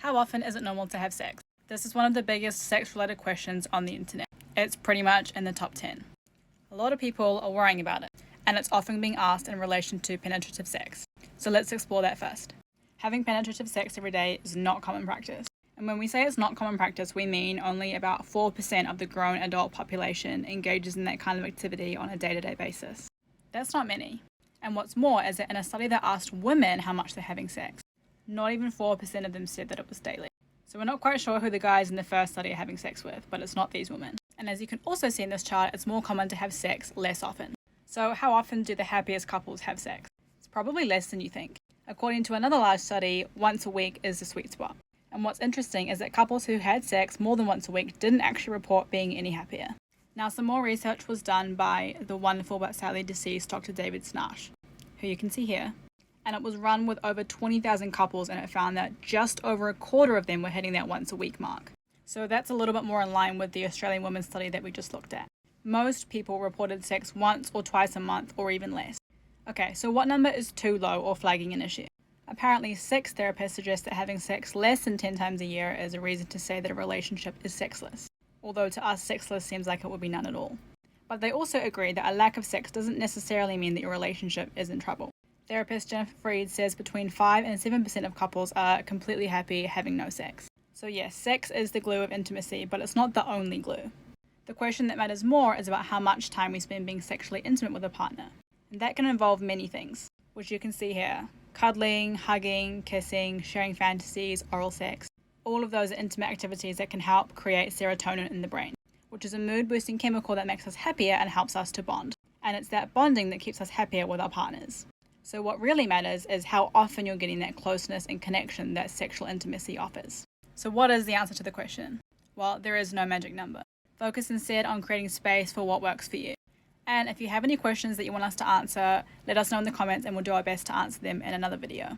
How often is it normal to have sex? This is one of the biggest sex-related questions on the internet. It's pretty much in the top 10. A lot of people are worrying about it, and it's often being asked in relation to penetrative sex. So let's explore that first. Having penetrative sex every day is not common practice. And when we say it's not common practice, we mean only about 4% of the grown adult population engages in that kind of activity on a day-to-day basis. That's not many. And what's more is that in a study that asked women how much they're having sex, not even 4% of them said that it was daily. So we're not quite sure who the guys in the first study are having sex with, but it's not these women. And as you can also see in this chart, it's more common to have sex less often. So how often do the happiest couples have sex? It's probably less than you think. According to another large study, once a week is the sweet spot. And what's interesting is that couples who had sex more than once a week didn't actually report being any happier. Now, some more research was done by the wonderful but sadly deceased Dr. David Snash, who you can see here. And it was run with over 20,000 couples, and it found that just over a quarter of them were hitting that once a week mark. So that's a little bit more in line with the Australian women's study that we just looked at. Most people reported sex once or twice a month or even less. Okay, so what number is too low or flagging an issue? Apparently, sex therapists suggest that having sex less than 10 times a year is a reason to say that a relationship is sexless. Although to us, sexless seems like it would be none at all. But they also agree that a lack of sex doesn't necessarily mean that your relationship is in trouble. Therapist Jennifer Freed says between 5 and 7% of couples are completely happy having no sex. So yes, sex is the glue of intimacy, but it's not the only glue. The question that matters more is about how much time we spend being sexually intimate with a partner. And that can involve many things, which you can see here. Cuddling, hugging, kissing, sharing fantasies, oral sex. All of those are intimate activities that can help create serotonin in the brain, which is a mood-boosting chemical that makes us happier and helps us to bond. And it's that bonding that keeps us happier with our partners. So what really matters is how often you're getting that closeness and connection that sexual intimacy offers. So what is the answer to the question? Well, there is no magic number. Focus instead on creating space for what works for you. And if you have any questions that you want us to answer, let us know in the comments and we'll do our best to answer them in another video.